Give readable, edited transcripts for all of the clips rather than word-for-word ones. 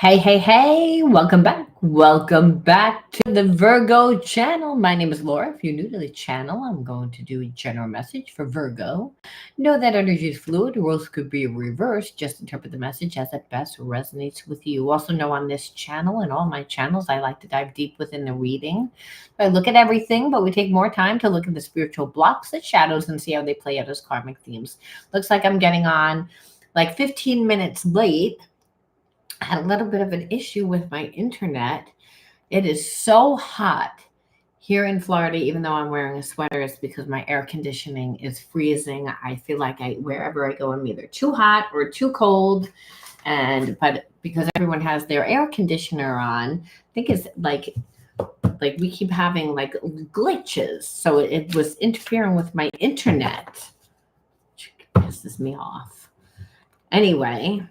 Hey, welcome back. Welcome back to the Virgo channel. My name is Laura. If you're new to the channel, I'm going to do a general message for Virgo. Know that energy is fluid, roles could be reversed. Just interpret the message as it best resonates with you. Also know on this channel and all my channels, I like to dive deep within the reading. I look at everything, but we take more time to look at the spiritual blocks, the shadows, and see how they play out as karmic themes. Looks like I'm getting on like 15 minutes late. I had a little bit of an issue with my internet. It is so hot here in Florida, even though I'm wearing a sweater, it's because my air conditioning is freezing. I feel like wherever I go, I'm either too hot or too cold. But because everyone has their air conditioner on, I think it's like we keep having like glitches. So it was interfering with my internet, which pisses me off. Anyway,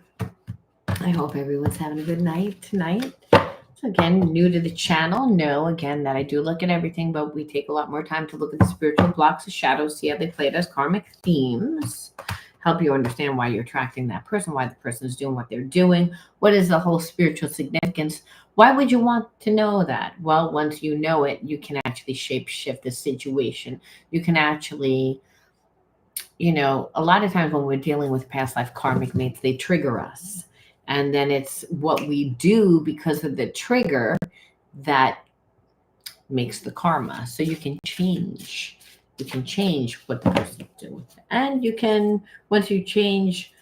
I hope everyone's having a good night tonight. So again, new to the channel, know again that I do look at everything, but we take a lot more time to look at the spiritual blocks, the shadows, see how they play it as karmic themes, help you understand why you're attracting that person, why the person is doing what they're doing, what is the whole spiritual significance. Why would you want to know that? Well, once you know it, you can actually shape shift the situation. You can actually, a lot of times when we're dealing with past life karmic mates, they trigger us. And then it's what we do because of the trigger that makes the karma. So you can change. You can change what the person's doing. And you can, once you change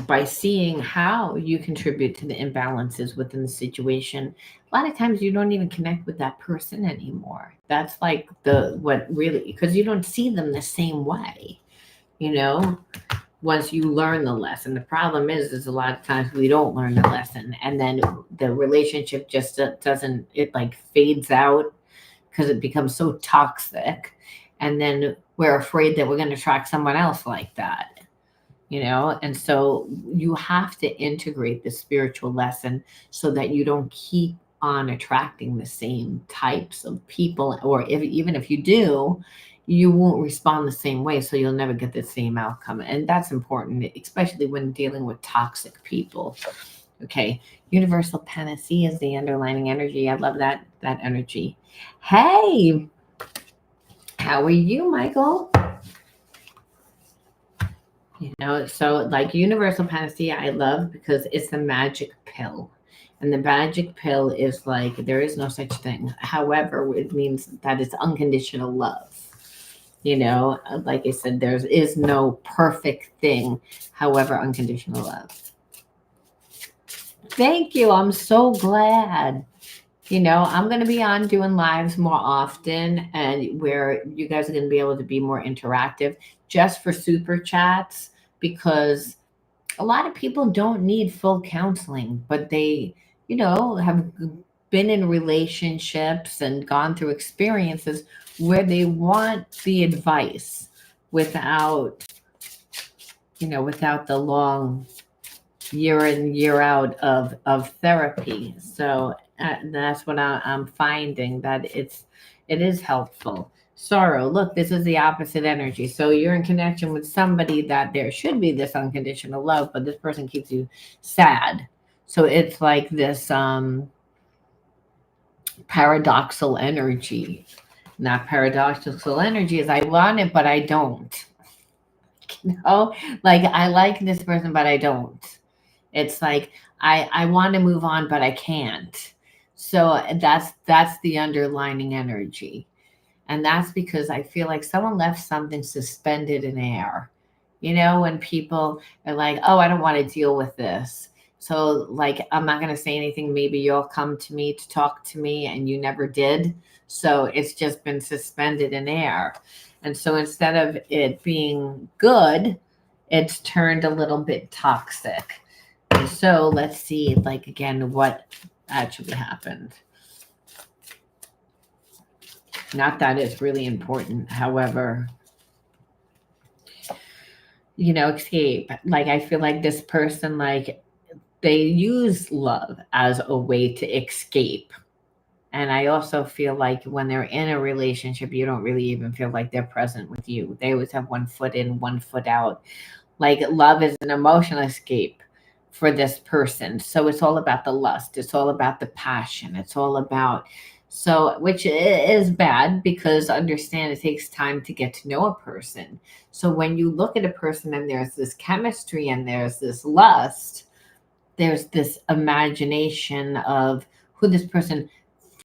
by seeing how you contribute to the imbalances within the situation, a lot of times you don't even connect with that person anymore. That's like what really, because you don't see them the same way, once you learn the lesson. The problem is a lot of times we don't learn the lesson, and then the relationship just doesn't, it like fades out because it becomes so toxic, and then we're afraid that we're going to attract someone else like that, and so you have to integrate the spiritual lesson so that you don't keep on attracting the same types of people, or even if you do, you won't respond the same way, so you'll never get the same outcome. And that's important, especially when dealing with toxic people. Okay, universal panacea is the underlining energy. I love that energy. Hey, how are you, Michael? So like universal panacea I love because it's the magic pill. And the magic pill is like, there is no such thing. However, it means that it's unconditional love. Like I said, there is no perfect thing. However, unconditional love. Thank you. I'm so glad. I'm going to be on doing lives more often, and where you guys are going to be able to be more interactive just for super chats, because a lot of people don't need full counseling, but they, have been in relationships and gone through experiences where they want the advice without the long year in year out of therapy. So that's what I'm finding, that it is helpful. Sorrow, look, this is the opposite energy. So you're in connection with somebody that there should be this unconditional love, but this person keeps you sad. So it's like this paradoxical energy. Not paradoxical energy is I want it, but I don't. Like I like this person, but I don't. It's like I want to move on, but I can't. So that's the underlining energy. And that's because I feel like someone left something suspended in air. When people are like, oh, I don't want to deal with this. So like, I'm not going to say anything. Maybe you'll come to me to talk to me, and you never did. So it's just been suspended in air. And so instead of it being good, it's turned a little bit toxic. And so let's see, like, again, what actually happened. Not that it's really important. However, escape. Like, I feel like this person, like, they use love as a way to escape. And I also feel like when they're in a relationship, you don't really even feel like they're present with you. They always have one foot in, one foot out. Like, love is an emotional escape for this person. So it's all about the lust, it's all about the passion, it's all about, so which is bad, because understand it takes time to get to know a person. So when you look at a person and there's this chemistry and there's this lust, there's this imagination of who this person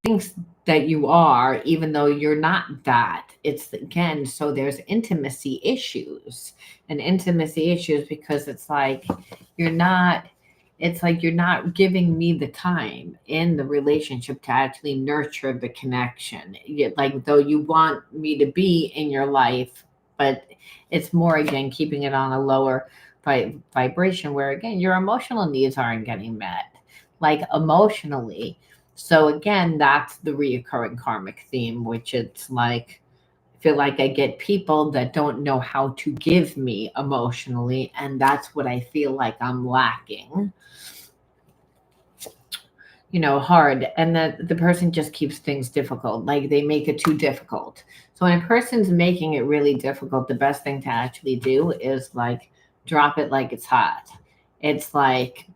thinks that you are, even though you're not that. It's again, so there's intimacy issues, and intimacy issues because it's like you're not, it's like you're not giving me the time in the relationship to actually nurture the connection. Like, though you want me to be in your life, but it's more again keeping it on a lower vibration, where again your emotional needs aren't getting met, like emotionally. So again, that's the reoccurring karmic theme, which it's like I feel like I get people that don't know how to give me emotionally, and that's what I feel like I'm lacking. Hard, and that the person just keeps things difficult, like they make it too difficult. So when a person's making it really difficult, the best thing to actually do is like drop it like it's hot. It's like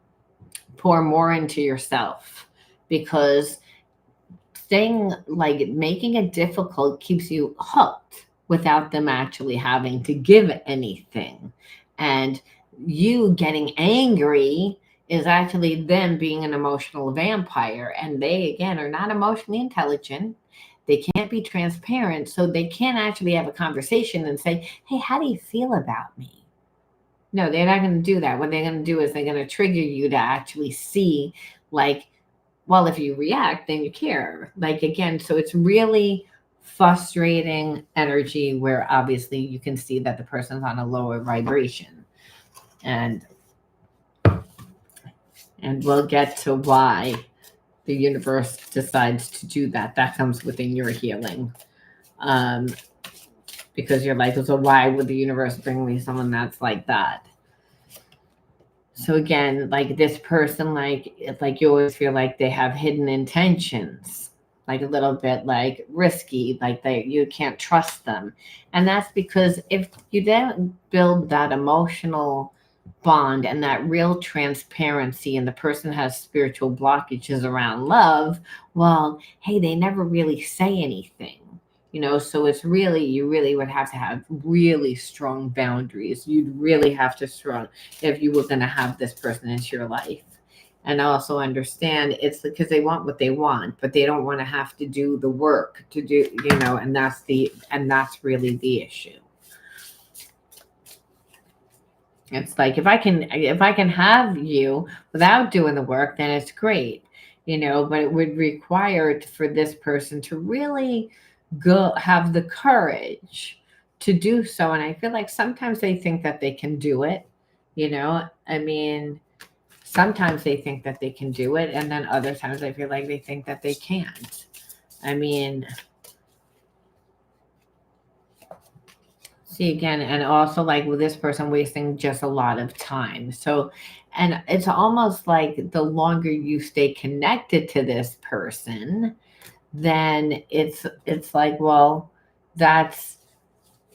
pour more into yourself, because staying, like making it difficult, keeps you hooked without them actually having to give anything. And you getting angry is actually them being an emotional vampire. And they, again, are not emotionally intelligent. They can't be transparent. So they can't actually have a conversation and say, hey, how do you feel about me? No, they're not going to do that. What they're going to do is they're going to trigger you to actually see, like, well, if you react, then you care. Like, again, so it's really frustrating energy where obviously you can see that the person's on a lower vibration. And we'll get to why the universe decides to do that. That comes within your healing. Because you're like, so why would the universe bring me someone that's like that? So again, like this person, like it's like you always feel like they have hidden intentions, like a little bit like risky, like you can't trust them. And that's because if you don't build that emotional bond and that real transparency, and the person has spiritual blockages around love, well, hey, they never really say anything. So it's really, you really would have to have really strong boundaries. You'd really have to strong if you were going to have this person into your life. And also understand it's because they want what they want, but they don't want to have to do the work to do, and that's really the issue. It's like if I can have you without doing the work, then it's great, but it would require for this person to really go have the courage to do so. And I feel like sometimes they think that they can do it, I mean, sometimes they think that they can do it, and then other times I feel like they think that they can't. I mean, see again, and also like with this person wasting just a lot of time. So, and it's almost like the longer you stay connected to this person, then it's like, well, that's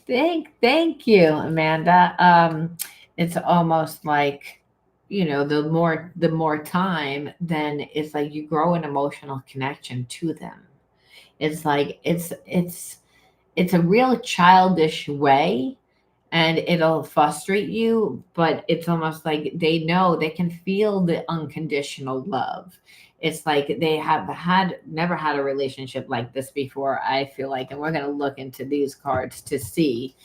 thank you, Amanda. It's almost like, the more time, then it's like you grow an emotional connection to them. It's like it's a real childish way, and it'll frustrate you, but it's almost like they know they can feel the unconditional love. It's like they have never had a relationship like this before, I feel like, and we're going to look into these cards to see.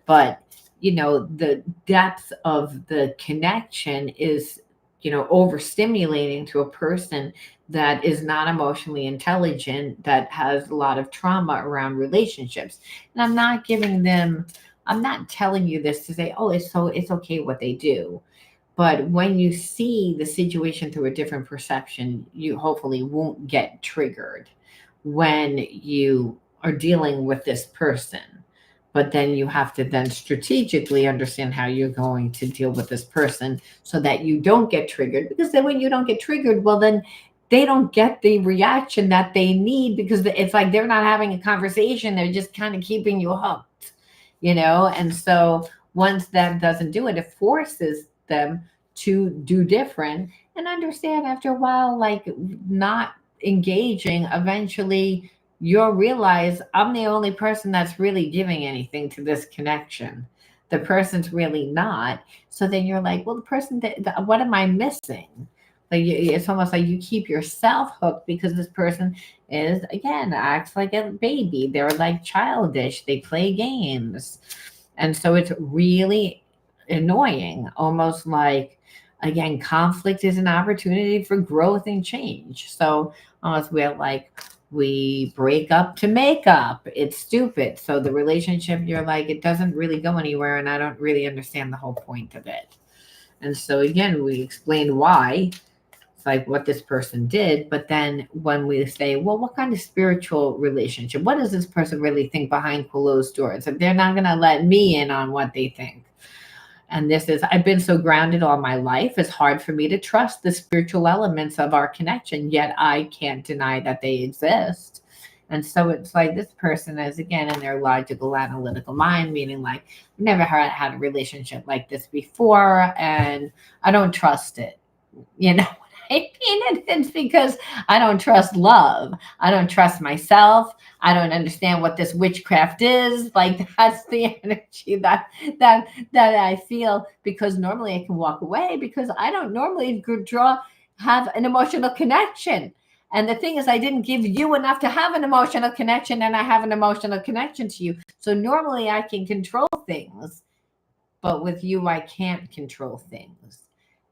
But the depth of the connection is, overstimulating to a person that is not emotionally intelligent, that has a lot of trauma around relationships. And I'm not telling you this to say, oh, it's okay what they do. But when you see the situation through a different perception, you hopefully won't get triggered when you are dealing with this person. But then you have to then strategically understand how you're going to deal with this person so that you don't get triggered. Because then when you don't get triggered, well, then they don't get the reaction that they need, because it's like they're not having a conversation. They're just kind of keeping you hooked, And so once that doesn't do it, it forces them to do different and understand after a while, like not engaging, eventually you'll realize I'm the only person that's really giving anything to this connection. The person's really not. So then you're like, well, the person, what am I missing? Like it's almost like you keep yourself hooked because this person is, again, acts like a baby. They're like childish. They play games. And so it's really annoying, almost like, again, conflict is an opportunity for growth and change. So almost we're like, we break up to make up. It's stupid. So the relationship, you're like, it doesn't really go anywhere, and I don't really understand the whole point of it. And so again, we explain why, it's like what this person did. But then when we say, well, what kind of spiritual relationship? What does this person really think behind closed doors? If they're not going to let me in on what they think. And this is, I've been so grounded all my life, it's hard for me to trust the spiritual elements of our connection, yet I can't deny that they exist. And so it's like this person is, again, in their logical, analytical mind, meaning like, I've never had a relationship like this before, and I don't trust it. You know what I mean? It's because I don't trust love. I don't trust myself. I don't understand what this witchcraft is. Like that's the energy that I feel, because normally I can walk away because I don't normally have an emotional connection. And the thing is, I didn't give you enough to have an emotional connection, and I have an emotional connection to you. So normally I can control things, but with you, I can't control things.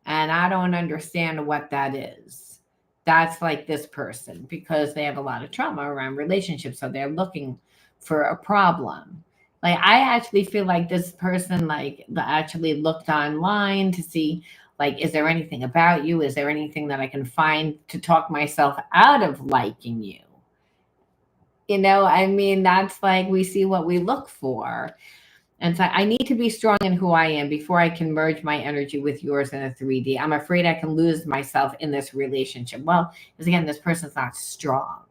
And I don't understand what that is. That's like this person, because they have a lot of trauma around relationships. So they're looking for a problem. Like I actually feel like this person like actually looked online to see, like, is there anything about you? Is there anything that I can find to talk myself out of liking you? I mean, that's like we see what we look for. And so I need to be strong in who I am before I can merge my energy with yours in a 3D. I'm afraid I can lose myself in this relationship. Well, because again, this person's not strong.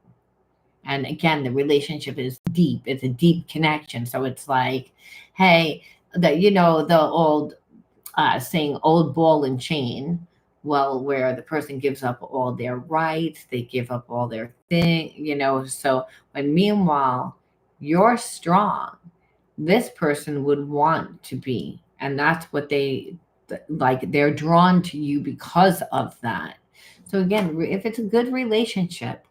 And again, the relationship is deep. It's a deep connection. So it's like, hey, the old saying, old ball and chain. Well, where the person gives up all their rights, they give up all their thing. So when meanwhile, you're strong, this person would want to be, and that's what they like, they're drawn to you because of that. So again, if it's a good relationship,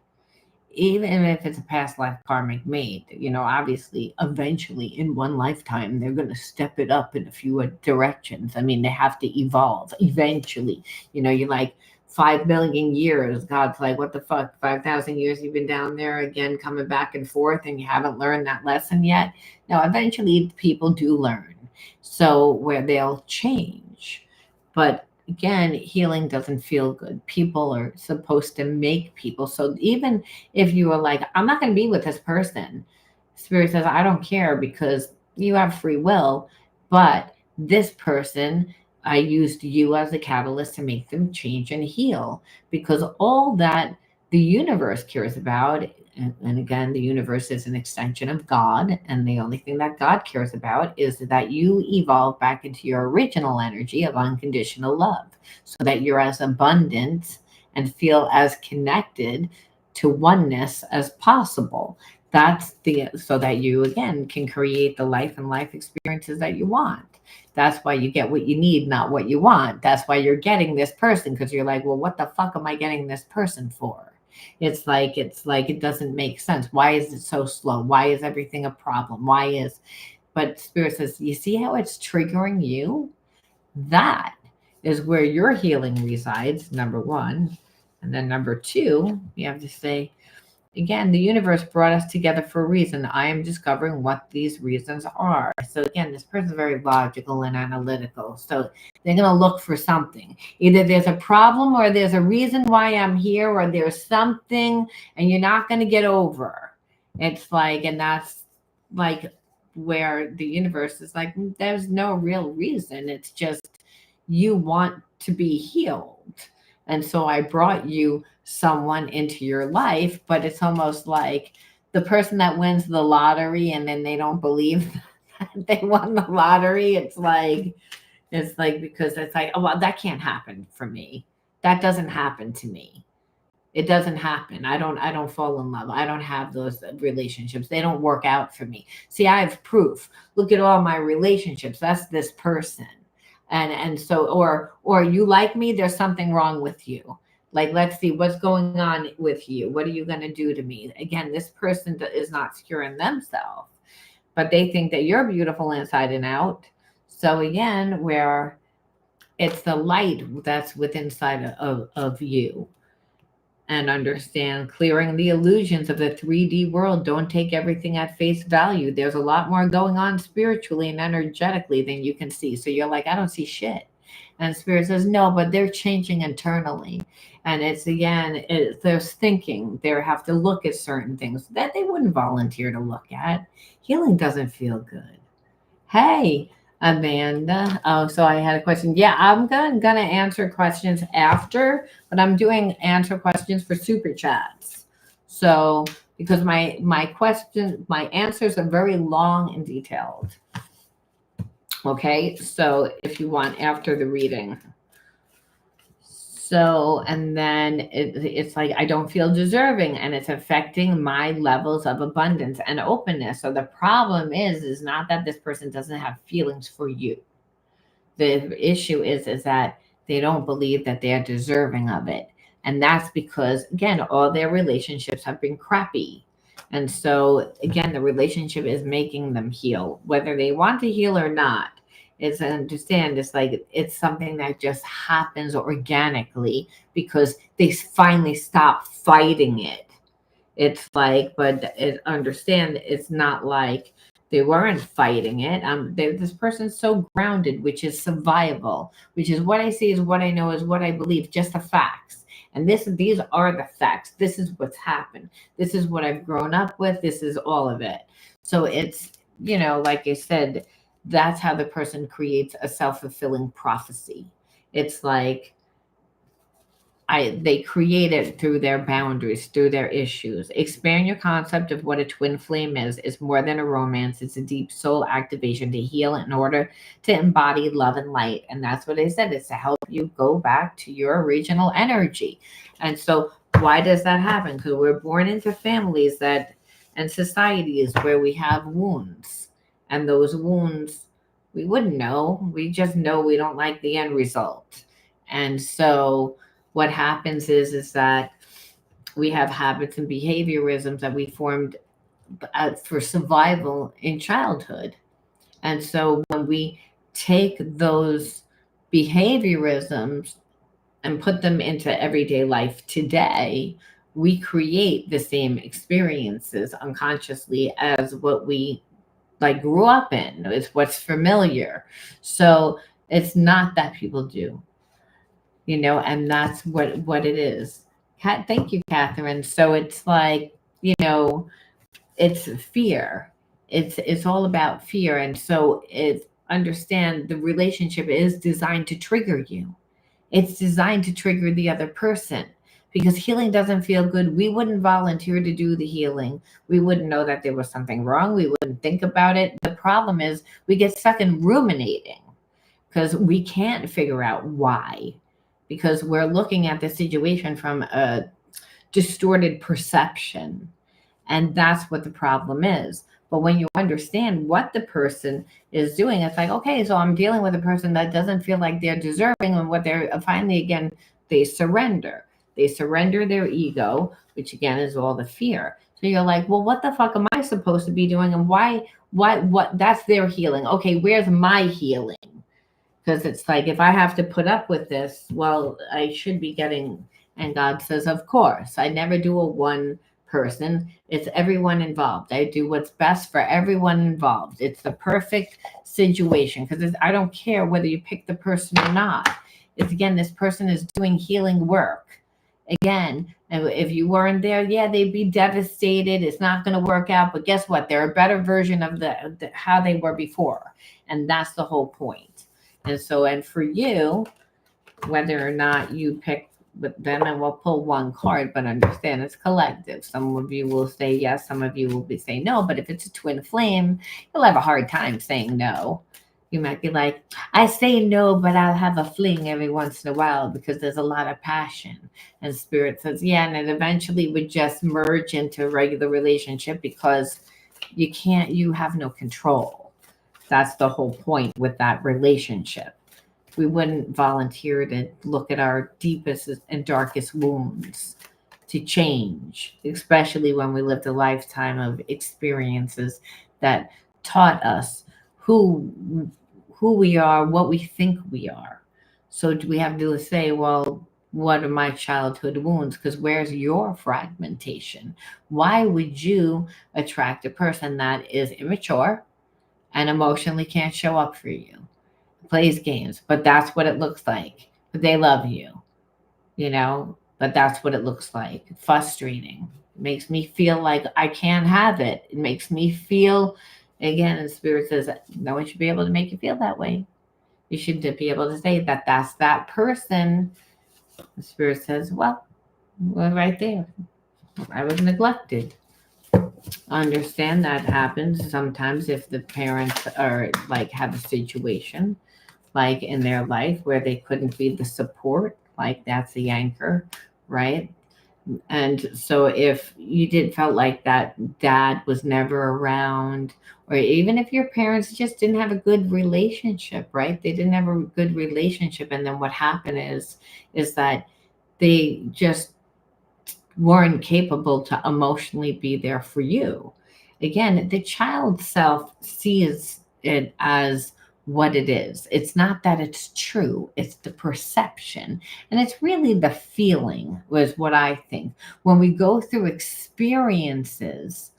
even if it's a past life karmic mate, obviously eventually in one lifetime they're going to step it up in a few directions. I mean, they have to evolve eventually. You're like 5 million years, God's like, what the fuck, 5,000 years you've been down there again, coming back and forth, and you haven't learned that lesson yet. Now eventually people do learn, so where they'll change. But again, healing doesn't feel good. People are supposed to make people. So even if you are like, I'm not going to be with this person, Spirit says, I don't care, because you have free will. But this person, I used you as a catalyst to make them change and heal, because all that the universe cares about, and again, the universe is an extension of God, and the only thing that God cares about is that you evolve back into your original energy of unconditional love, so that you're as abundant and feel as connected to oneness as possible. So that you again can create the life and life experiences that you want. That's why you get what you need, not what you want. That's why you're getting this person, because you're like, well, what the fuck am I getting this person for? It's like it doesn't make sense. Why is it so slow? Why is everything a problem? But Spirit says, you see how it's triggering you? That is where your healing resides, number one. And then number two, you have to say, again, the universe brought us together for a reason. I am discovering what these reasons are. So again, this person's very logical and analytical. So they're going to look for something. Either there's a problem, or there's a reason why I'm here, or there's something, and you're not going to get over. It's like, and that's like where the universe is like, there's no real reason. It's just you want to be healed. And so I brought you someone into your life, but it's almost like the person that wins the lottery and then they don't believe that they won the lottery. It's like, It's like, because it's like, oh, well, that can't happen for me. That doesn't happen to me. It doesn't happen. I don't fall in love. I don't have those relationships. They don't work out for me. See, I have proof. Look at all my relationships. That's this person. And so, or you like me, there's something wrong with you. Like, let's see what's going on with you. What are you going to do to me? Again, this person is not secure in themselves, but they think that you're beautiful inside and out. So again, where it's the light that's within inside of you. And understand, clearing the illusions of the 3D world. Don't take everything at face value. There's a lot more going on spiritually and energetically than you can see. So you're like, I don't see shit. And Spirit says, no, but they're changing internally. And it's, again, there's thinking. They have to look at certain things that they wouldn't volunteer to look at. Healing doesn't feel good. Hey, Amanda. Oh, so I had a question. Yeah, I'm gonna answer questions after, but I'm doing answer questions for super chats. So because my answers are very long and detailed. Okay, so if you want after the reading. So, and then it's like, I don't feel deserving, and it's affecting my levels of abundance and openness. So the problem is not that this person doesn't have feelings for you. The issue is that they don't believe that they're deserving of it. And that's because, again, all their relationships have been crappy. And so, again, the relationship is making them heal, whether they want to heal or not. Is understand, it's like it's something that just happens organically because they finally stop fighting it. It's like, but understand, it's not like they weren't fighting it. This person's so grounded, which is survival, which is what I see, is what I know, is what I believe, just the facts. And these are the facts. This is what's happened. This is what I've grown up with. This is all of it. So it's, like I said, that's how the person creates a self-fulfilling prophecy. It's like they create it through their boundaries, through their issues. Expand your concept of what a twin flame is more than a romance. It's a deep soul activation to heal in order to embody love and light. And that's what I said. It's to help you go back to your original energy. And so why does that happen? Because we're born into families and societies where we have wounds. And those wounds, we wouldn't know. We just know we don't like the end result. And so what happens is that we have habits and behaviorisms that we formed for survival in childhood. And so when we take those behaviorisms and put them into everyday life today, we create the same experiences unconsciously as what we grew up in. It's what's familiar. So it's not that people do, and that's what it is. Thank you, Catherine. So it's like, it's fear. It's all about fear. And so understand, the relationship is designed to trigger you. It's designed to trigger the other person. Because healing doesn't feel good, we wouldn't volunteer to do the healing. We wouldn't know that there was something wrong. We wouldn't think about it. The problem is we get stuck in ruminating because we can't figure out why. Because we're looking at the situation from a distorted perception. And that's what the problem is. But when you understand what the person is doing, it's like, okay, so I'm dealing with a person that doesn't feel like they're deserving, and what they're finally, again, they surrender. They surrender their ego, which again is all the fear. So you're like, well, what the fuck am I supposed to be doing? And why, what, that's their healing. Okay, where's my healing? Because it's like, if I have to put up with this, well, I should be getting, and God says, of course, I never do a one person. It's everyone involved. I do what's best for everyone involved. It's the perfect situation because I don't care whether you pick the person or not. It's, again, this person is doing healing work. Again, if you weren't there, yeah, they'd be devastated. It's not going to work out. But guess what? They're a better version of the how they were before. And that's the whole point. And so, and for you, whether or not you pick with them, and we'll pull one card, but understand it's collective. Some of you will say yes, some of you will be saying no. But if it's a twin flame, you'll have a hard time saying no. You might be like, I say no, but I'll have a fling every once in a while because there's a lot of passion. And Spirit says, yeah, and it eventually would just merge into a regular relationship because you have no control. That's the whole point with that relationship. We wouldn't volunteer to look at our deepest and darkest wounds to change, especially when we lived a lifetime of experiences that taught us who who we are, what we think we are. So do we have to say, well, what are my childhood wounds? Because where's your fragmentation? Why would you attract a person that is immature and emotionally can't show up for you? Plays games, but that's what it looks like. But they love you, but that's what it looks like. Frustrating. It makes me feel like I can't have it. It makes me feel, again, and Spirit says, no one should be able to make you feel that way. You should be able to say that that's that person. The Spirit says, well, right there. I was neglected. I understand that happens sometimes if the parents are like have a situation like in their life where they couldn't be the support, like that's the anchor, right? And so if you did felt like that dad was never around, or even if your parents just didn't have a good relationship, right? They didn't have a good relationship, and then what happened is that they just weren't capable to emotionally be there for you. Again, the child self sees it as what it is. It's not that it's true, it's the perception. And it's really the feeling, was what I think. When we go through experiences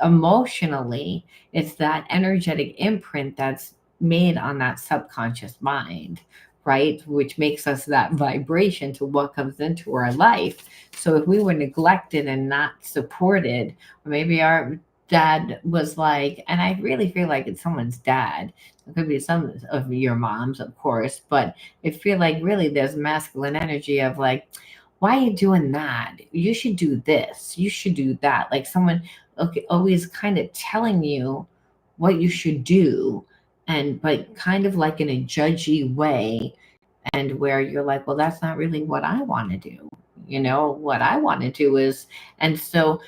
emotionally, it's that energetic imprint that's made on that subconscious mind, right? Which makes us that vibration to what comes into our life. So if we were neglected and not supported, or maybe our dad was like, and I really feel like it's someone's dad. It could be some of your moms, of course, but I feel like really there's masculine energy of like, why are you doing that? You should do this. You should do that. Like someone, okay, always kind of telling you what you should do, and but kind of like in a judgy way, and where you're like, well, that's not really what I want to do. What I want to do is, and so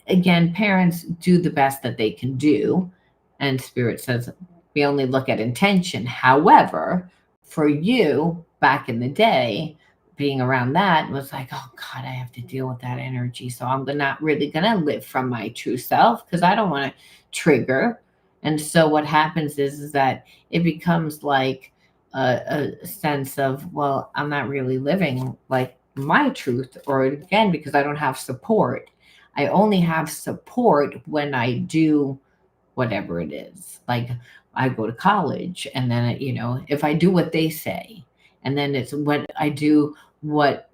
again, parents do the best that they can do. And Spirit says we only look at intention. However, for you back in the day, being around that was like, oh God, I have to deal with that energy. So I'm not really going to live from my true self because I don't want to trigger. And so what happens is that it becomes like a sense of, well, I'm not really living like my truth, or again, because I don't have support. I only have support when I do whatever it is. Like I go to college, and then, if I do what they say, and then it's what I do, what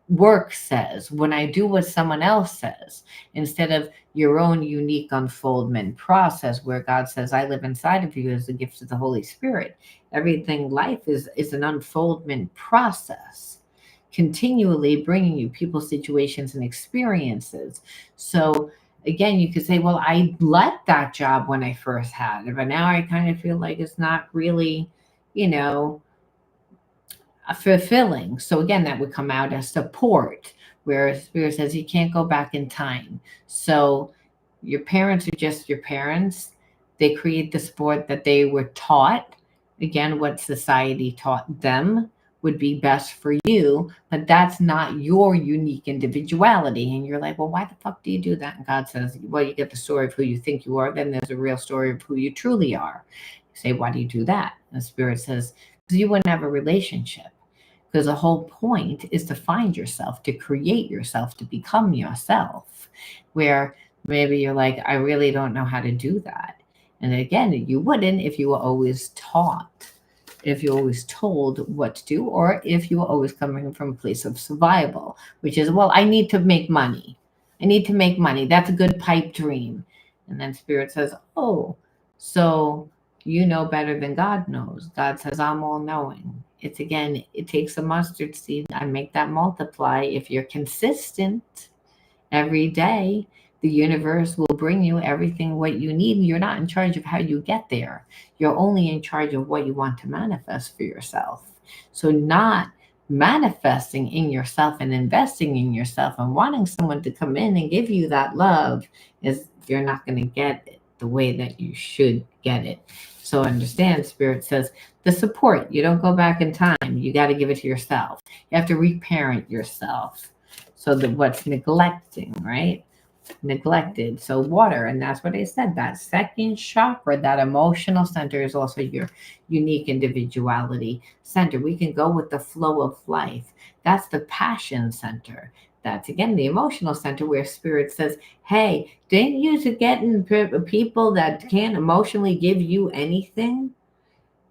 work says, when I do what someone else says, instead of your own unique unfoldment process where God says, I live inside of you as the gift of the Holy Spirit. Everything life is an unfoldment process, continually bringing you people, situations, and experiences. So again, you could say, well, I liked that job when I first had it, but now I kind of feel like it's not really, you know, fulfilling. So again, that would come out as support, where Spirit says you can't go back in time. So your parents are just your parents. They create the sport that they were taught. Again, what society taught them would be best for you, but that's not your unique individuality. And you're like, well, why the fuck do you do that? And God says, well, you get the story of who you think you are, then there's a real story of who you truly are. You say, why do you do that? And Spirit says, because you wouldn't have a relationship. Because the whole point is to find yourself, to create yourself, to become yourself. Where maybe you're like, I really don't know how to do that. And again, you wouldn't if you were always taught, if you're always told what to do, or if you were always coming from a place of survival, which is, well, I need to make money. I need to make money. That's a good pipe dream. And then Spirit says, oh, so you know better than God knows. God says, I'm all knowing. It's again, it takes a mustard seed. I make that multiply. If you're consistent every day, The universe will bring you everything what you need. You're not in charge of how you get there. You're only in charge of what you want to manifest for yourself. So not manifesting in yourself and investing in yourself and wanting someone to come in and give you that love is you're not going to get it the way that you should get it. So understand, Spirit says the support, you don't go back in time. You got to give it to yourself. You have to reparent yourself. So that what's neglecting, right? Neglected. So water, and that's what I said. That second chakra, that emotional center, is also your unique individuality center. We can go with the flow of life. That's the passion center. That's again the emotional center where spirit says, hey, didn't you to get in people that can't emotionally give you anything?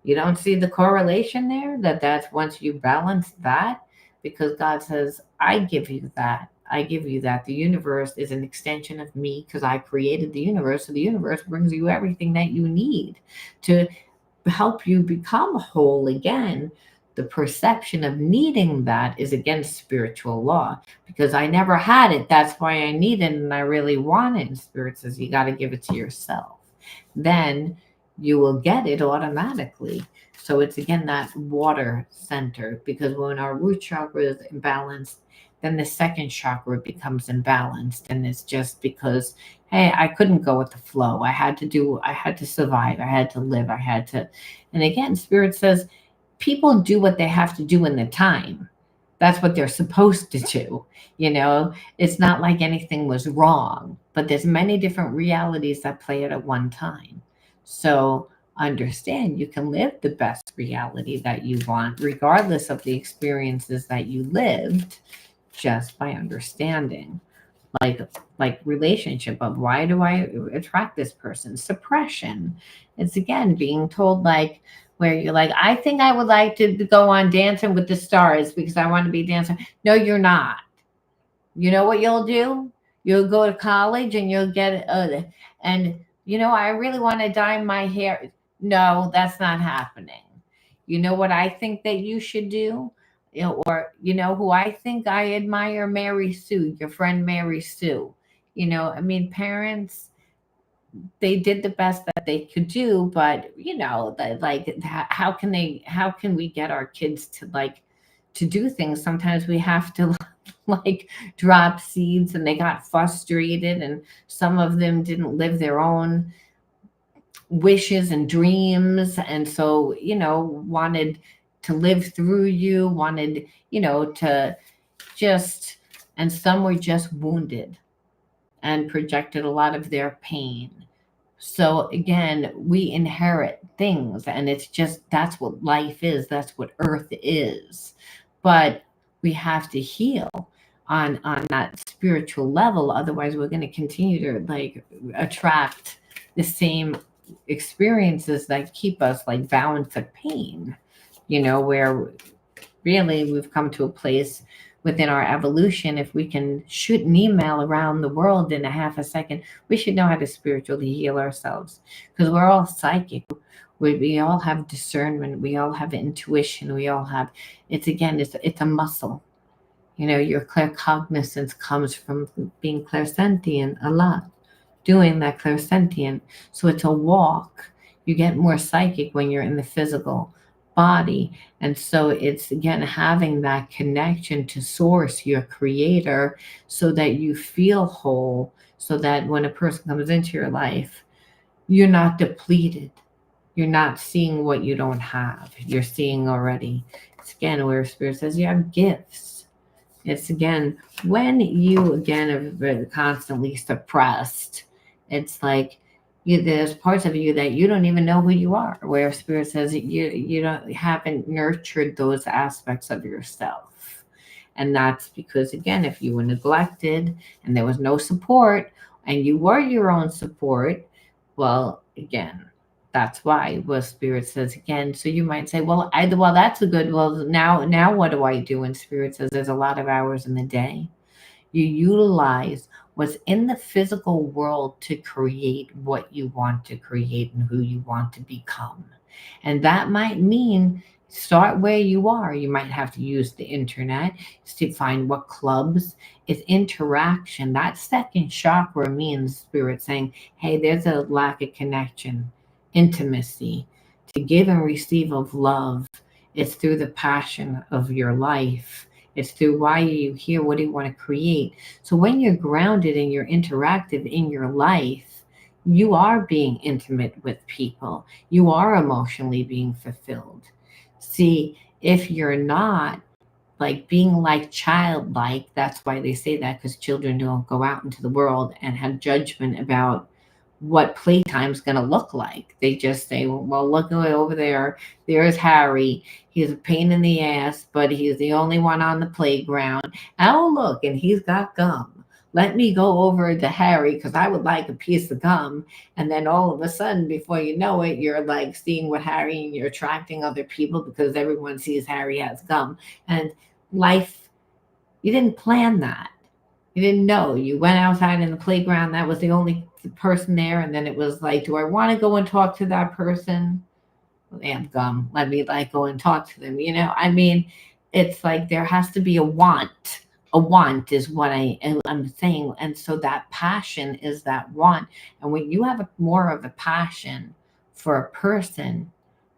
You don't see the correlation there? That's once you balance that, because God says, I give you that. I give you that. The universe is an extension of me because I created the universe. So the universe brings you everything that you need to help you become whole again. The perception of needing that is against spiritual law because I never had it. That's why I need it and I really want it. And Spirit says, you got to give it to yourself. Then you will get it automatically. So it's again that water center, because when our root chakra is imbalanced, then the second chakra becomes imbalanced. And it's just because, hey, I couldn't go with the flow. I had to survive. I had to live. And again, Spirit says people do what they have to do in the time. That's what they're supposed to do. It's not like anything was wrong, but there's many different realities that play it at one time. So understand you can live the best reality that you want, regardless of the experiences that you lived, just by understanding. Like relationship of why do I attract this person? Suppression. It's again being told like where you're like, I think I would like to go on Dancing with the Stars because I want to be dancing. No, you're not. You know what you'll do? You'll go to college and you'll get and I really want to dye my hair. No, that's not happening. You know what I think that you should do? Or who I think I admire? Mary Sue, your friend Mary Sue. I mean, parents, they did the best that they could do, but how can we get our kids to to do things? Sometimes we have to like drop seeds, and they got frustrated, and some of them didn't live their own wishes and dreams, and so wanted to live through you, wanted to just, and some were just wounded and projected a lot of their pain. So again, we inherit things, and it's just that's what life is, that's what earth is. But we have to heal on that spiritual level, otherwise we're going to continue to attract the same experiences that keep us bound to pain, where really we've come to a place within our evolution. If we can shoot an email around the world in a half a second, we should know how to spiritually heal ourselves, because we're all psychic. We all have discernment, we all have intuition, we all have, it's a muscle. Your claircognizance comes from being clairsentient a lot, doing that clairsentient. So it's a walk. You get more psychic when you're in the physical body. And so it's again having that connection to source, your creator, so that you feel whole, so that when a person comes into your life, you're not depleted. You're not seeing what you don't have. You're seeing already. It's again where Spirit says you have gifts. It's again, when you again are constantly suppressed, it's like there's parts of you that you don't even know who you are, where Spirit says haven't nurtured those aspects of yourself. And that's because again, if you were neglected and there was no support and you were your own support, well, again, that's why Spirit says again. So you might say, well, that's a good, well, now what do I do? And Spirit says there's a lot of hours in the day. You utilize what's in the physical world to create what you want to create and who you want to become. And that might mean Start where you are. You might have to use the internet to find what clubs. It's interaction. That second chakra means spirit saying, hey, there's a lack of connection, intimacy, to give and receive of love. It's through the passion of your life. It's through why are you here? What do you want to create? So when you're grounded and you're interactive in your life, you are being intimate with people. You are emotionally being fulfilled. See, if you're not, like being like childlike, that's why they say that, because children don't go out into the world and have judgment about what playtime's going to look like. They just say, well, look over there. There's Harry. He's a pain in the ass, but he's the only one on the playground. Oh, look, and he's got gum. Let me go over to Harry because I would like a piece of gum. And then all of a sudden, before you know it, you're like seeing what Harry, and you're attracting other people because everyone sees Harry has gum. And life, you didn't plan that. You didn't know. You went outside in the playground. That was the only person there. And then it was like, do I want to go and talk to that person? Well, they have gum. Let me like go and talk to them. I mean, it's like there has to be a want. A want is what I'm saying. And so that passion is that want. And when you have more of a passion for a person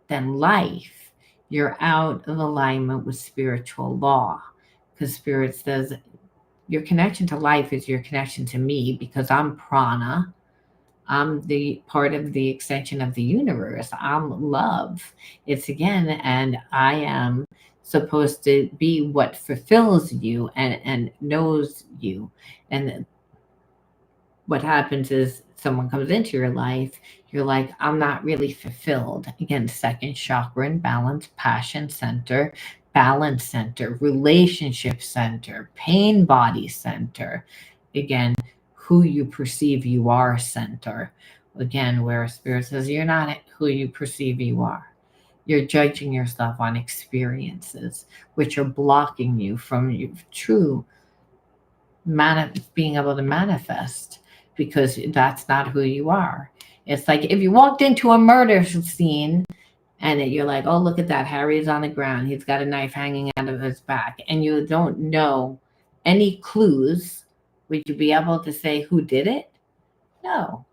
than life, you're out of alignment with spiritual law. Because spirit says your connection to life is your connection to me, because I'm prana. I'm the part of the extension of the universe. I'm love. It's again, and I am supposed to be what fulfills you and knows you. And what happens is someone comes into your life, you're like, I'm not really fulfilled. Again, second chakra and balance, passion center, balance center, relationship center, pain body center. Again, who you perceive you are center. Again, where spirit says you're not who you perceive you are. You're judging yourself on experiences which are blocking you from your true being able to manifest, because that's not who you are. It's like if you walked into a murder scene and you're like, oh, look at that. Harry's on the ground. He's got a knife hanging out of his back. And you don't know any clues. Would you be able to say who did it? No.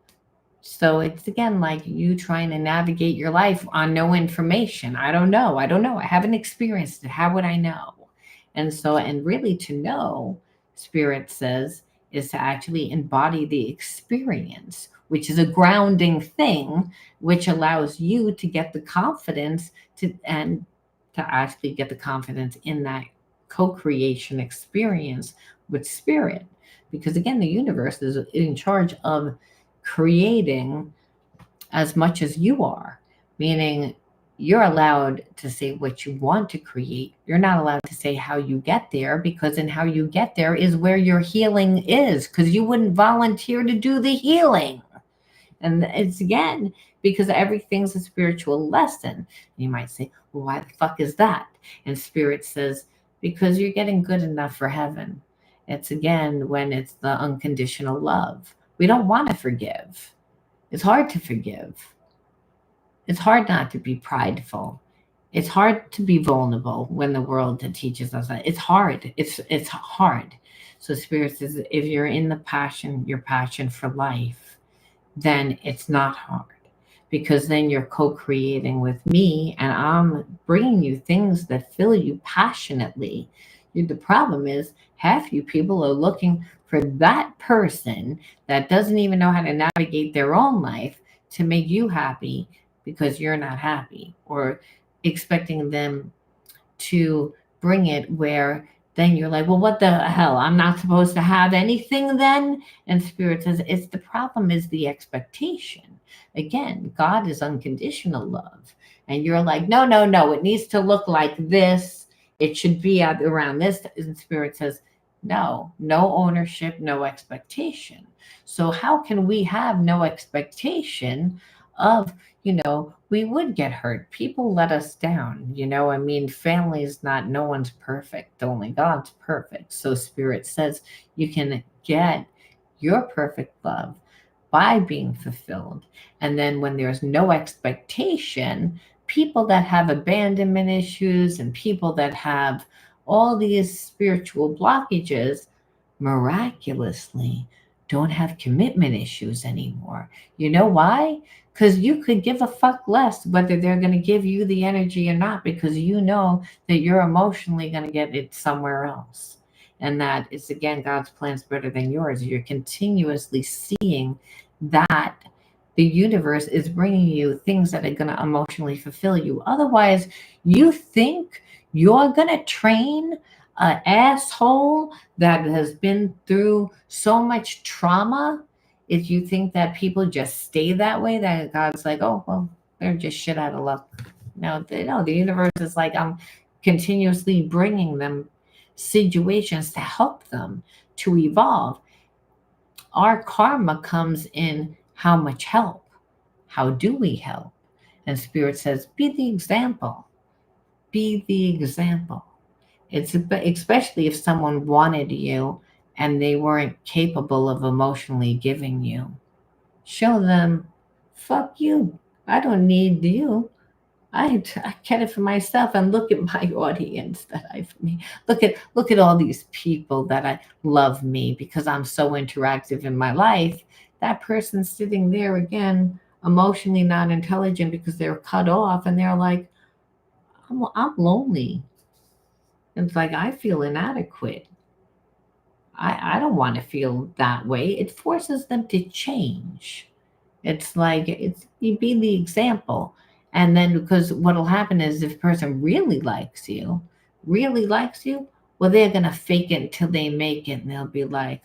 So it's again like you trying to navigate your life on no information. I don't know. I haven't experienced it. How would I know? And so, and really to know, Spirit says, is to actually embody the experience, which is a grounding thing, which allows you to get the confidence to actually get the confidence in that co-creation experience with spirit. Because again, the universe is in charge of creating as much as you are, meaning you're allowed to say what you want to create. You're not allowed to say how you get there, because in how you get there is where your healing is, because you wouldn't volunteer to do the healing. And it's again, because everything's a spiritual lesson. You might say, well, why the fuck is that? And spirit says, because you're getting good enough for heaven. It's again when it's the unconditional love. We don't want to forgive. It's hard to forgive. It's hard not to be prideful. It's hard to be vulnerable when the world teaches us that. It's hard. It's hard. So spirit says, if you're in the passion, your passion for life, then it's not hard, because then you're co-creating with me and I'm bringing you things that fill you passionately. The problem is half you people are looking for that person that doesn't even know how to navigate their own life to make you happy because you're not happy, or expecting them to bring it where then you're like, well, what the hell? I'm not supposed to have anything then? And spirit says, it's the problem is the expectation. Again, God is unconditional love. And you're like, no, no, no, it needs to look like this. It should be around this. And spirit says, no, no ownership, no expectation. So how can we have no expectation of, we would get hurt. People let us down. I mean, family is not, no one's perfect. Only God's perfect. So spirit says you can get your perfect love by being fulfilled. And then when there's no expectation, people that have abandonment issues and people that have all these spiritual blockages miraculously don't have commitment issues anymore. You know why? Because you could give a fuck less whether they're going to give you the energy or not, because you know that you're emotionally going to get it somewhere else. And that is, again, God's plan's better than yours. You're continuously seeing that the universe is bringing you things that are going to emotionally fulfill you. Otherwise, you think you're going to train an asshole that has been through so much trauma. If you think that people just stay that way, that God's like, oh, well, they're just shit out of luck. No, the universe is like, I'm continuously bringing them situations to help them to evolve. Our karma comes in how much help. How do we help? And Spirit says, be the example. Be the example. It's especially if someone wanted you and they weren't capable of emotionally giving you. Show them, fuck you. I don't need you. I get it for myself, and look at my audience that I've made. Look at all these people that I love me because I'm so interactive in my life. That person's sitting there again, emotionally not intelligent because they're cut off, and they're like, I'm lonely. It's like I feel inadequate. I don't want to feel that way. It forces them to change. It's like you be the example. And then because what'll happen is if a person really likes you, well, they're gonna fake it until they make it, and they'll be like,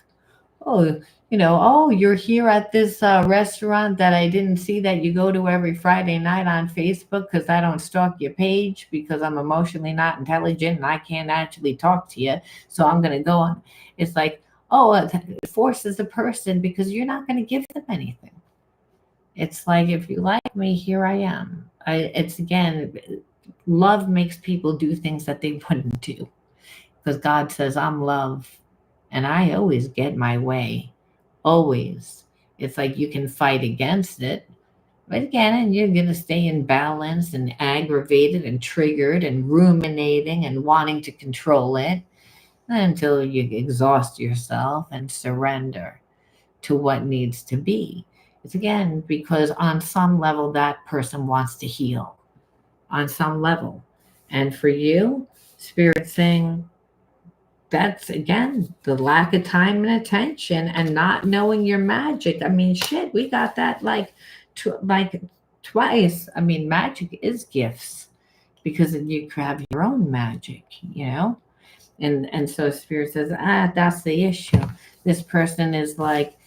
oh, oh, you're here at this restaurant that I didn't see that you go to every Friday night on Facebook because I don't stalk your page because I'm emotionally not intelligent and I can't actually talk to you. So I'm going to go on. It's like, oh, it forces the person because you're not going to give them anything. It's like, if you like me, here I am. It's again, love makes people do things that they wouldn't do because God says, I'm love and I always get my way. Always. It's like you can fight against it, but again, and you're going to stay in balance and aggravated and triggered and ruminating and wanting to control it until you exhaust yourself and surrender to what needs to be. It's again because on some level that person wants to heal on some level. And for you, Spirit saying, that's again the lack of time and attention and not knowing your magic. I mean, shit, we got that like twice. I mean, magic is gifts because you have your own magic, you know. And so Spirit says, that's the issue. This person is like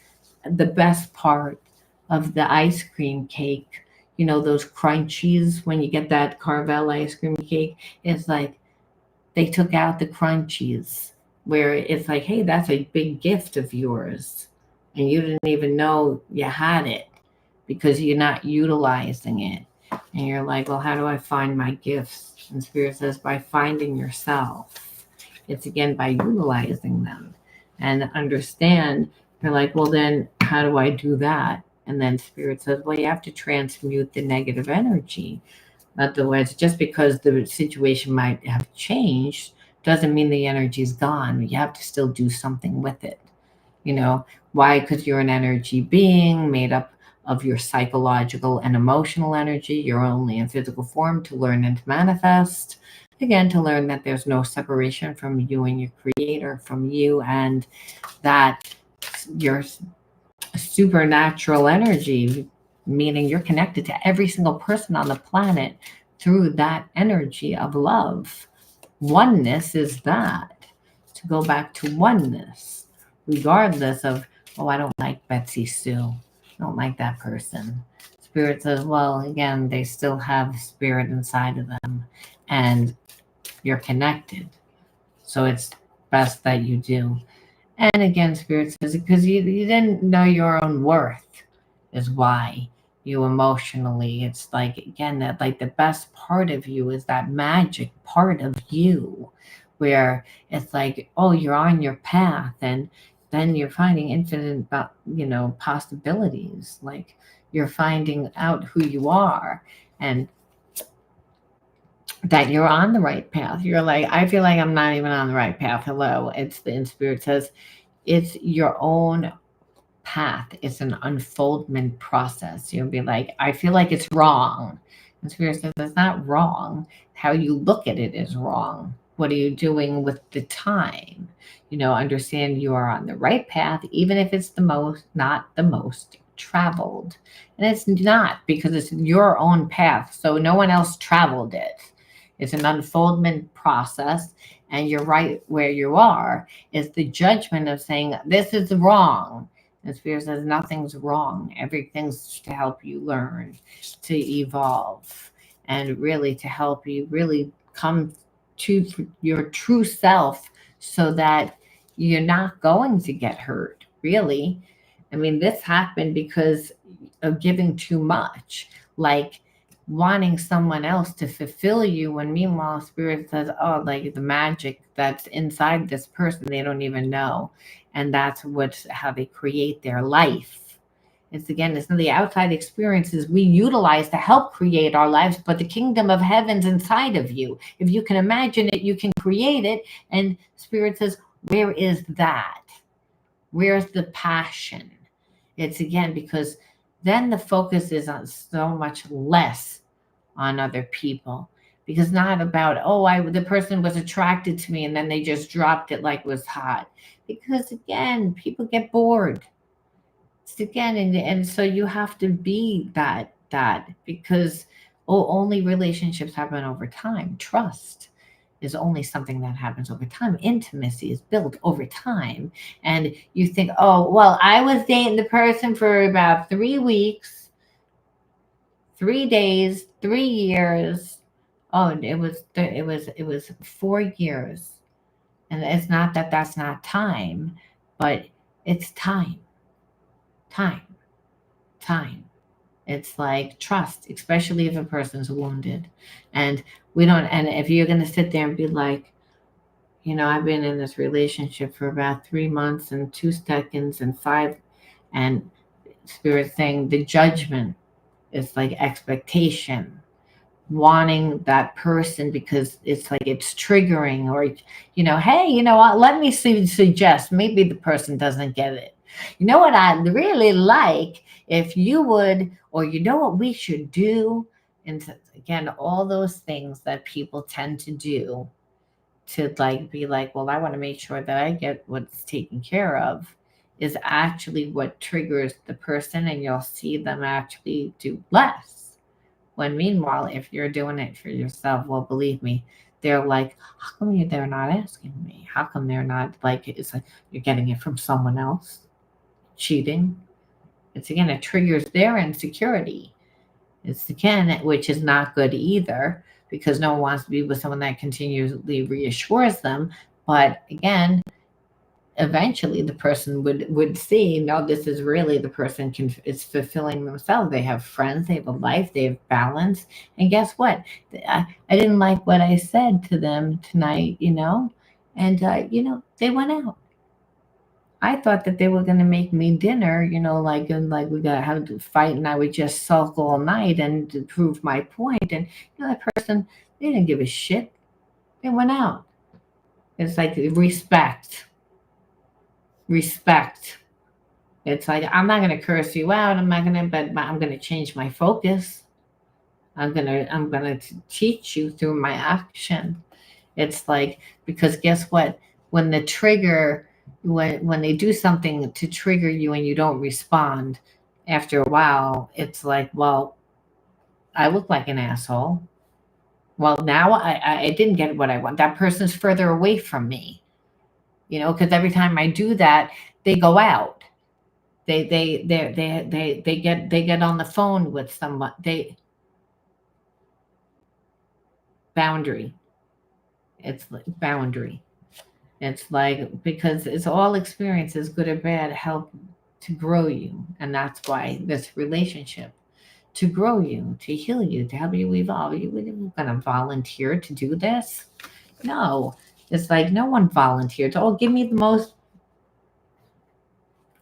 the best part of the ice cream cake. You know those crunchies when you get that Carvel ice cream cake. It's like they took out the crunchies where it's like, hey, that's a big gift of yours. And you didn't even know you had it because you're not utilizing it. And you're like, well, how do I find my gifts? And Spirit says, by finding yourself. It's again by utilizing them and understand. You're like, well, then how do I do that? And then Spirit says, well, you have to transmute the negative energy. Otherwise, just because the situation might have changed doesn't mean the energy's gone. You have to still do something with it. You know, why? Because you're an energy being made up of your psychological and emotional energy. You're only in physical form to learn and to manifest. Again, to learn that there's no separation from you and your creator, from you and that your supernatural energy, meaning you're connected to every single person on the planet through that energy of love. Oneness is that. To go back to oneness, regardless of, oh, I don't like Betsy Sue. I don't like that person. Spirit says, well, again, they still have spirit inside of them and you're connected. So it's best that you do. And again, Spirit says, because you didn't know your own worth is why you emotionally, it's like, again, that like the best part of you is that magic part of you where it's like, oh, you're on your path and then you're finding infinite, possibilities. Like you're finding out who you are and that you're on the right path. You're like, I feel like I'm not even on the right path. Hello. It's the in spirit says it's your own path. It's an unfoldment process. You'll be like, I feel like it's wrong. And spirit says it's not wrong. How you look at it is wrong. What are you doing with the time? Understand you are on the right path, even if it's not the most traveled. And it's not, because it's your own path. So no one else traveled it. It's an unfoldment process. And you're right where you are. Is the judgment of saying, this is wrong. And Spirit says nothing's wrong. Everything's to help you learn, to evolve, and really to help you really come to your true self, so that you're not going to get hurt, really. I mean, this happened because of giving too much, like wanting someone else to fulfill you, when meanwhile Spirit says, oh, like the magic that's inside this person, they don't even know. And that's what's how they create their life. It's not the outside experiences we utilize to help create our lives, but the kingdom of heaven's inside of you. If you can imagine it, you can create it. And Spirit says, where is that? Where's the passion? It's again because then the focus is on so much less on other people, because not about, oh, the person was attracted to me and then they just dropped it like it was hot. Because again, people get bored. It's again, and so you have to be that, because only relationships happen over time. Trust is only something that happens over time. Intimacy is built over time. And you think, oh, well, I was dating the person for about 3 weeks, 3 days, 3 years. Oh, it was 4 years. And it's not that that's not time, but it's time, time. It's like trust, especially if a person's wounded. And we don't, and if you're going to sit there and be like, I've been in this relationship for about 3 months and 2 seconds and five, and Spirit saying the judgment is like expectation, wanting that person because it's like it's triggering, or hey, what, let me suggest, maybe the person doesn't get it. What I'd really like, if you would, or what we should do. And again, all those things that people tend to do, to like be like, well, I want to make sure that I get what's taken care of, is actually what triggers the person, and you'll see them actually do less. When meanwhile, if you're doing it for yourself, well, believe me, they're like, how come they're not asking me? How come they're not, like, it's like you're getting it from someone else, cheating. It's again, it triggers their insecurity. It's again, which is not good either, because no one wants to be with someone that continually reassures them. But again, eventually the person would see, no, this is really the person is fulfilling themselves. They have friends, they have a life, they have balance. And guess what, I didn't like what I said to them tonight, and they went out. I thought that they were going to make me dinner, like, and like we got to have to fight, and I would just sulk all night and to prove my point. And that person, they didn't give a shit. They went out. It's like respect. It's like, I'm not going to curse you out. I'm not going to, but I'm going to change my focus. I'm gonna teach you through my action. It's like, because guess what? When the trigger, when they do something to trigger you and you don't respond, after a while, it's like, well, I look like an asshole. Well, now I didn't get what I want. That person's further away from me, because every time I do that, they go out. They get on the phone with someone. Boundary. It's like boundary. It's like, because it's all experiences, good or bad, help to grow you. And that's why this relationship, to grow you, to heal you, to help you evolve. You wouldn't going to volunteer to do this. No, it's like no one volunteered. Oh, give me the most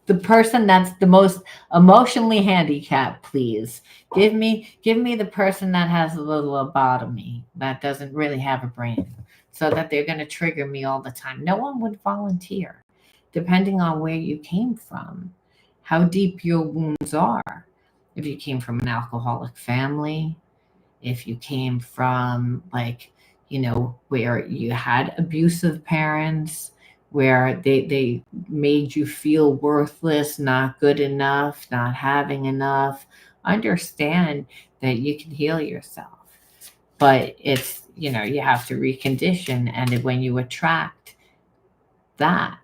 the person that's the most emotionally handicapped, please. Give me the person that has a little lobotomy, that doesn't really have a brain, so that they're going to trigger me all the time. No one would volunteer, depending on where you came from, how deep your wounds are. If you came from an alcoholic family, if you came from, like, where you had abusive parents, where they made you feel worthless, not good enough, not having enough, understand that you can heal yourself. But it's, you have to recondition. And when you attract that,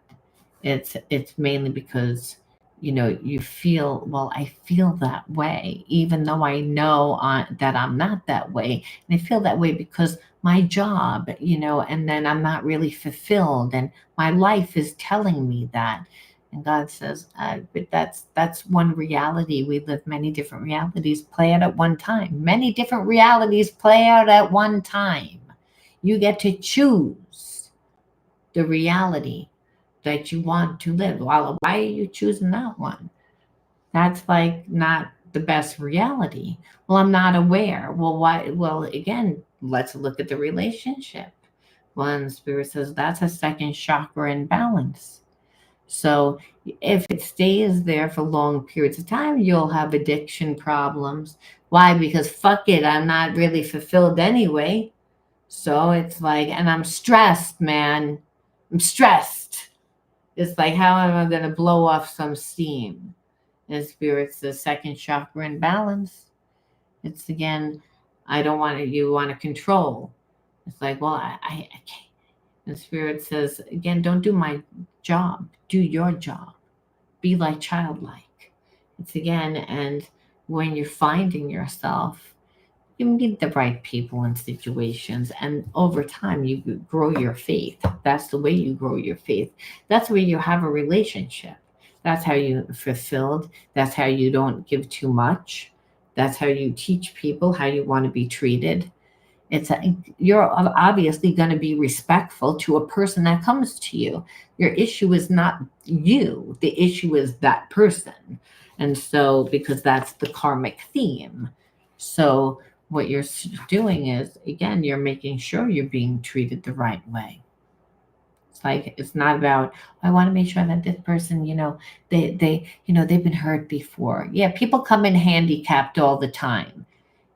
it's mainly because, you feel, well, I feel that way, even though I know that I'm not that way. And I feel that way because my job, and then I'm not really fulfilled, and my life is telling me that. And God says, but that's one reality. We live many different realities play out at one time. Many different realities play out at one time. You get to choose the reality that you want to live. Well, why are you choosing that one? That's like not the best reality. Well, I'm not aware. Well, why? Well, again, let's look at the relationship. One spirit says that's a second chakra imbalance. So if it stays there for long periods of time, you'll have addiction problems. Why? Because fuck it, I'm not really fulfilled anyway. So it's like, and I'm stressed, man. I'm stressed. It's like, how am I going to blow off some steam? And spirit's the second chakra in balance. It's again, I don't want to, you want to control. It's like, well, I can't. And spirit says, again, don't do my job, do your job. Be like childlike. It's again, and when you're finding yourself, you meet the right people and situations, and over time you grow your faith. That's the way you grow your faith. That's where you have a relationship. That's how you fulfilled. That's how you don't give too much. That's how you teach people how you want to be treated. You're obviously going to be respectful to a person that comes to you. Your issue is not you, the issue is that person. And so, because that's the karmic theme. So what you're doing is, again, you're making sure you're being treated the right way. It's like, it's not about, I want to make sure that this person, they've been hurt before. Yeah, people come in handicapped all the time.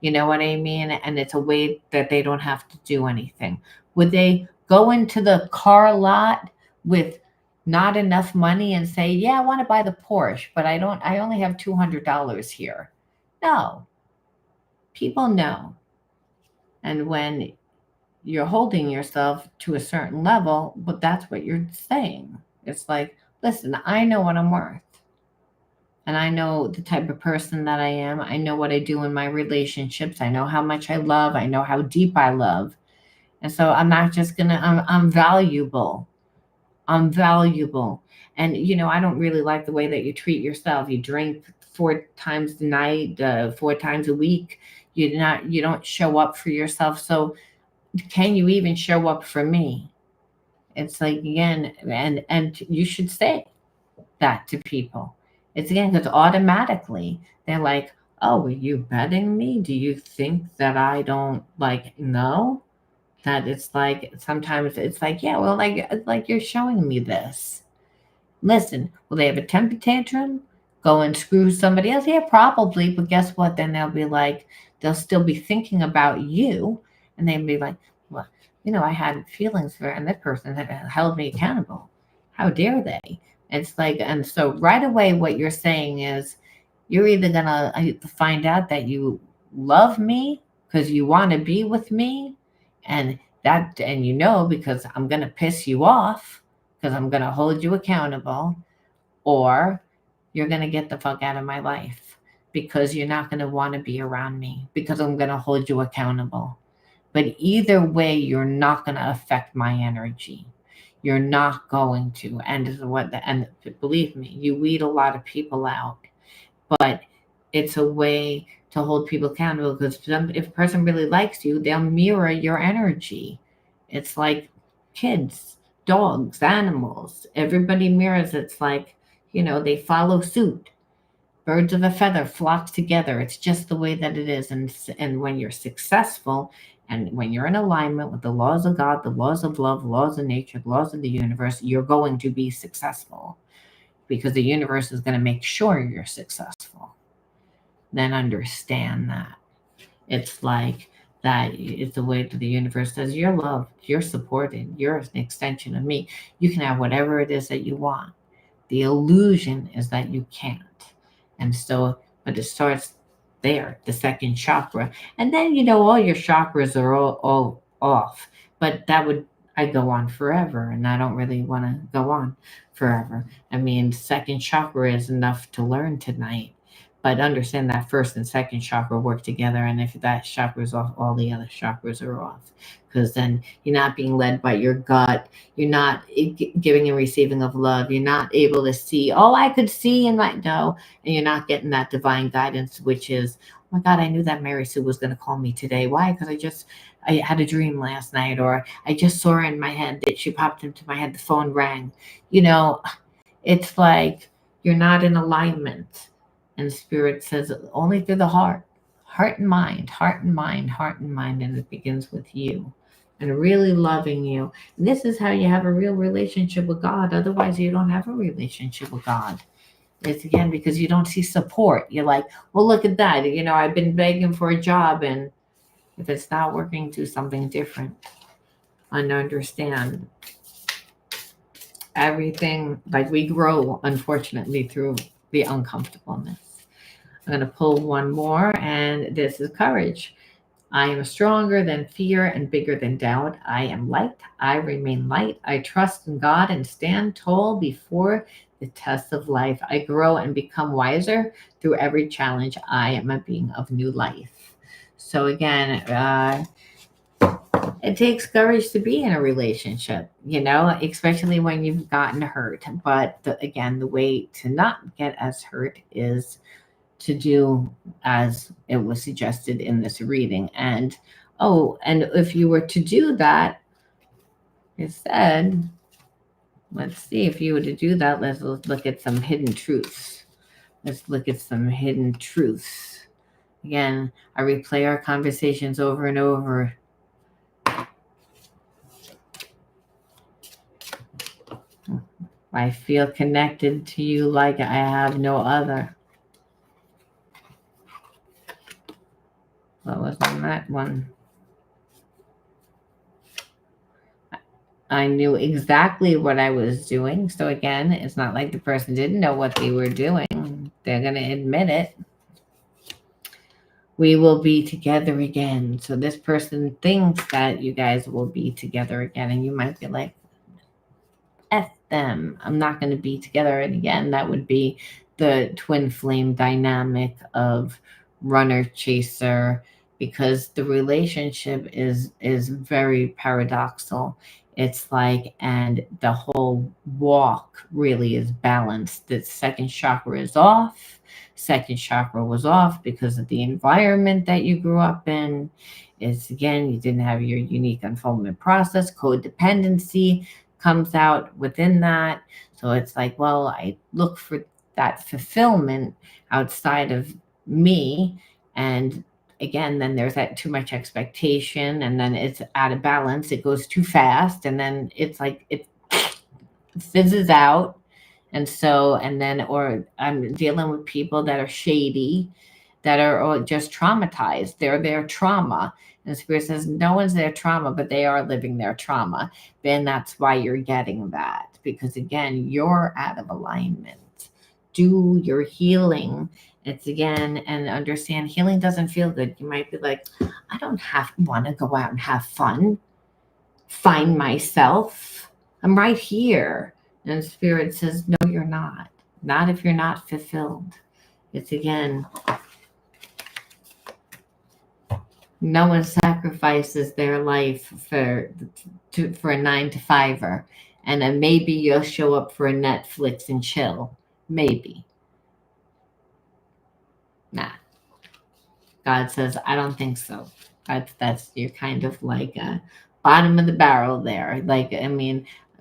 You know what I mean? And it's a way that they don't have to do anything. Would they go into the car lot with not enough money and say, yeah, I want to buy the Porsche, but I only have $200 here? No, people know. And when you're holding yourself to a certain level, but that's what you're saying. It's like, listen, I know what I'm worth. And I know the type of person that I am. I know what I do in my relationships. I know how much I love. I know how deep I love. And so I'm not just gonna, I'm valuable. I'm valuable. And I don't really like the way that you treat yourself. You drink 4 times a night, 4 times a week. You don't show up for yourself. So can you even show up for me? It's like, again, and you should say that to people. It's again because automatically they're like, oh, are you betting me? Do you think that I don't like know? That it's like, sometimes it's like, yeah, well, like you're showing me this. Listen, will they have a temper tantrum? Go and screw somebody else? Yeah, probably. But guess what? Then they'll be like, they'll still be thinking about you. And they'll be like, well, I had feelings for, and that person had held me accountable. How dare they? It's like, and so right away, what you're saying is, you're either going to find out that you love me because you want to be with me. And because I'm going to piss you off, because I'm going to hold you accountable, or you're going to get the fuck out of my life because you're not going to want to be around me because I'm going to hold you accountable. But either way, you're not going to affect my energy. You're not going to. And believe me, you weed a lot of people out, but it's a way to hold people accountable, because if a person really likes you, they'll mirror your energy. It's like kids, dogs, animals. Everybody mirrors. It's like, they follow suit. Birds of a feather flock together. It's just the way that it is. And when you're successful and when you're in alignment with the laws of God, the laws of love, laws of nature, the laws of the universe, you're going to be successful because the universe is going to make sure you're successful. Then understand that. It's like that. It's the way that the universe says you're loved, you're supported, you're an extension of me. You can have whatever it is that you want. The illusion is that you can't. And so, but it starts there, the second chakra. And then, all your chakras are all off. But I go on forever, and I don't really want to go on forever. I mean, second chakra is enough to learn tonight. But understand that first and second chakra work together. And if that chakra is off, all the other chakras are off. Because then you're not being led by your gut. You're not giving and receiving of love. You're not able to see, oh, I could see and might know. And you're not getting that divine guidance, which is, oh my God, I knew that Mary Sue was going to call me today. Why? Because I had a dream last night, or I just saw her in my head that she popped into my head. The phone rang. It's like you're not in alignment. And Spirit says only through the heart and mind, heart and mind, heart and mind. And it begins with you and really loving you. And this is how you have a real relationship with God. Otherwise, you don't have a relationship with God. It's again because you don't see support. You're like, well, look at that. I've been begging for a job, and if it's not working, do something different. And understand everything. Like we grow, unfortunately, through the uncomfortableness. I'm going to pull one more, and this is courage. I am stronger than fear and bigger than doubt. I am light. I remain light. I trust in God and stand tall before the test of life. I grow and become wiser through every challenge. I am a being of new life. So, again, it takes courage to be in a relationship, especially when you've gotten hurt. But again, the way to not get as hurt is to do as it was suggested in this reading. And if you were to do that, it said, let's see, if you were to do that, let's look at some hidden truths. Let's look at some hidden truths. Again, I replay our conversations over and over. I feel connected to you like I have no other. What was on that one? I knew exactly what I was doing. So again, it's not like the person didn't know what they were doing. They're going to admit it. We will be together again. So this person thinks that you guys will be together again. And you might be like, F them. I'm not going to be together again. That would be the twin flame dynamic of runner chaser, because the relationship is very paradoxical. It's like, and the whole walk really is balanced. The second chakra is off. Second chakra was off because of the environment that you grew up in. It's again, you didn't have your unique unfoldment process. Codependency comes out within that. So it's like, well, I look for that fulfillment outside of me. And again, then there's that too much expectation, and then it's out of balance. It goes too fast, and then it's like it fizzes out. And so, and then, or I'm dealing with people that are shady, that are just traumatized. They're their trauma. And the Spirit says, no one's their trauma, but they are living their trauma. Then that's why you're getting that. Because again, you're out of alignment. Do your healing. It's again, and understand healing doesn't feel good. You might be like, I don't want to go out and have fun. Find myself. I'm right here. And the Spirit says, no, you're not. Not if you're not fulfilled. It's again, no one sacrifices their life for a 9-to-5er. And then maybe you'll show up for a Netflix and chill. Maybe. Nah. God says, I don't think so. That's you're kind of like a bottom of the barrel there. Like, I mean,